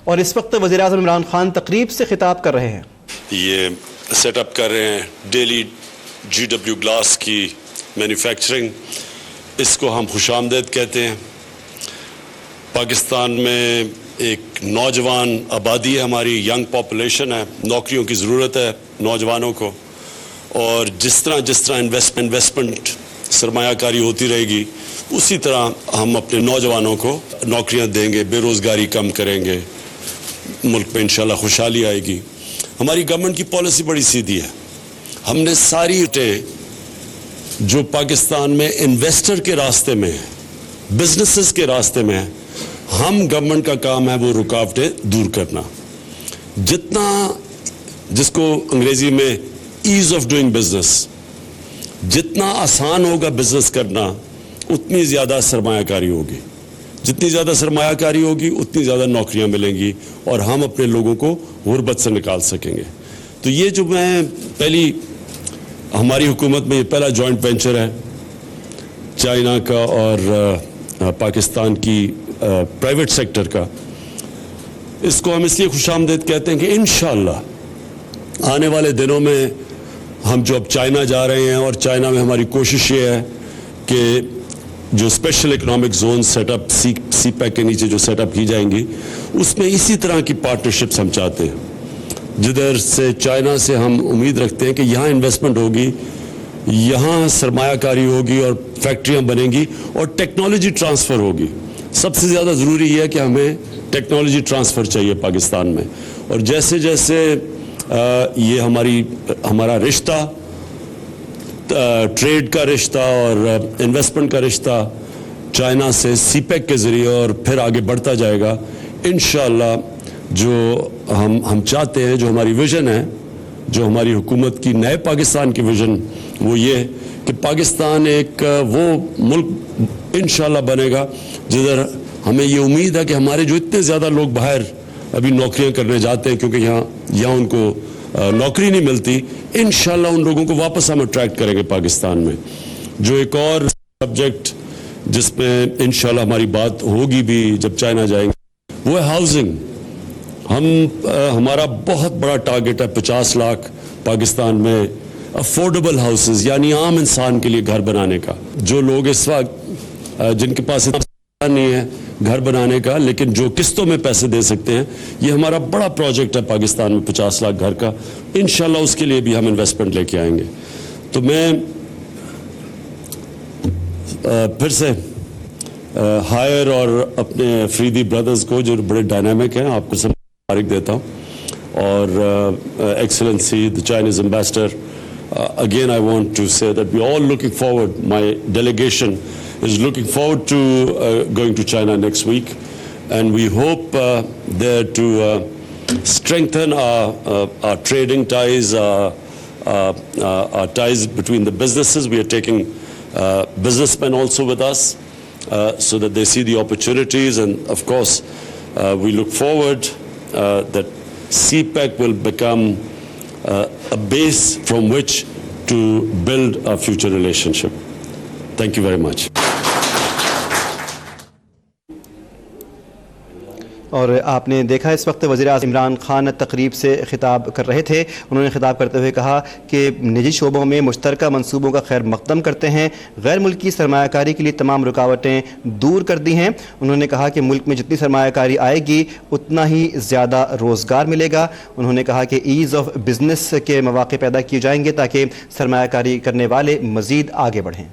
اور اس وقت وزیر اعظم عمران خان تقریب سے خطاب کر رہے ہیں. یہ سیٹ اپ کر رہے ہیں ڈیلی GW گلاس کی مینوفیکچرنگ، اس کو ہم خوش آمدید کہتے ہیں. پاکستان میں ایک نوجوان آبادی ہے، ہماری ینگ پاپولیشن ہے، نوکریوں کی ضرورت ہے نوجوانوں کو، اور جس طرح انویسٹمنٹ سرمایہ کاری ہوتی رہے گی اسی طرح ہم اپنے نوجوانوں کو نوکریاں دیں گے، بے روزگاری کم کریں گے، ملک میں انشاءاللہ خوشحالی آئے گی. ہماری گورنمنٹ کی پالیسی بڑی سیدھی ہے. ہم نے ساری جو پاکستان میں انویسٹر کے راستے میں ہیں، بزنسز کے راستے میں ہیں، ہم گورنمنٹ کا کام ہے وہ رکاوٹیں دور کرنا. جس کو انگریزی میں ایز آف ڈوئنگ بزنس، جتنا آسان ہوگا بزنس کرنا اتنی زیادہ سرمایہ کاری ہوگی. جتنی زیادہ سرمایہ کاری ہوگی اتنی زیادہ نوکریاں ملیں گی اور ہم اپنے لوگوں کو غربت سے نکال سکیں گے. تو یہ جو ہماری حکومت میں یہ پہلا جوائنٹ وینچر ہے چائنا کا اور پاکستان کی پرائیویٹ سیکٹر کا، اس کو ہم اس لیے خوش آمدید کہتے ہیں کہ انشاءاللہ آنے والے دنوں میں ہم جو اب چائنا جا رہے ہیں، اور چائنا میں ہماری کوشش یہ ہے کہ جو special economic zone set up CPEC کے نیچے جو سیٹ اپ کی جائیں گی اس میں اسی طرح کی پارٹنرشپس ہم چاہتے ہیں. جدھر سے چائنا سے ہم امید رکھتے ہیں کہ یہاں انویسٹمنٹ ہوگی، یہاں سرمایہ کاری ہوگی اور فیکٹریاں بنیں گی اور ٹیکنالوجی ٹرانسفر ہوگی. سب سے زیادہ ضروری یہ ہے کہ ہمیں ٹیکنالوجی ٹرانسفر چاہیے پاکستان میں. اور جیسے جیسے یہ ہمارا رشتہ، ٹریڈ کا رشتہ اور انویسٹمنٹ کا رشتہ چائنا سے سی پیک کے ذریعے اور پھر آگے بڑھتا جائے گا، انشاءاللہ جو ہم چاہتے ہیں، جو ہماری ویژن ہے، جو ہماری حکومت کی نئے پاکستان کی ویژن، وہ یہ کہ پاکستان ایک وہ ملک انشاءاللہ بنے گا جدھر ہمیں یہ امید ہے کہ ہمارے جو اتنے زیادہ لوگ باہر ابھی نوکریاں کرنے جاتے ہیں کیونکہ یہاں ان کو نوکری نہیں ملتی، انشاءاللہ ان لوگوں کو واپس ہم اٹریکٹ کریں گے پاکستان میں. جو ایک اور سبجیکٹ جس میں انشاءاللہ ہماری بات ہوگی بھی جب چائنا جائیں گے وہ ہے ہاؤسنگ. ہمارا بہت بڑا ٹارگٹ ہے 50 لاکھ پاکستان میں افورڈیبل ہاؤسز، یعنی عام انسان کے لیے گھر بنانے کا. جو لوگ اس وقت جن کے پاس اتنا نہیں ہے گھر بنانے کا لیکن جو قسطوں میں پیسے دے سکتے ہیں، یہ ہمارا بڑا پروجیکٹ ہے پاکستان میں 50 لاکھ گھر کا. انشاءاللہ اس کے لیے بھی ہم انویسٹمنٹ لے کے آئیں گے. تو میں پھر سے ہائر اور اپنے فریدی برادرز کو جو بڑے ڈائنامک ہیں آپ کو سب مبارک دیتا ہوں. اور excellency the Chinese ambassador, again I want to say that we are all looking forward, my delegation is looking forward to going to China next week, and we hope there to strengthen our trading ties, our ties between the businesses. We are taking businessmen also with us so that they see the opportunities, and of course we look forward that CPEC will become a base from which to build a future relationship. Thank you very much. اور آپ نے دیکھا اس وقت وزیر اعظم عمران خان تقریب سے خطاب کر رہے تھے. انہوں نے خطاب کرتے ہوئے کہا کہ نجی شعبوں میں مشترکہ منصوبوں کا خیر مقدم کرتے ہیں، غیر ملکی سرمایہ کاری کے لیے تمام رکاوٹیں دور کر دی ہیں. انہوں نے کہا کہ ملک میں جتنی سرمایہ کاری آئے گی اتنا ہی زیادہ روزگار ملے گا. انہوں نے کہا کہ ایز آف بزنس کے مواقع پیدا کیے جائیں گے تاکہ سرمایہ کاری کرنے والے مزید آگے بڑھیں.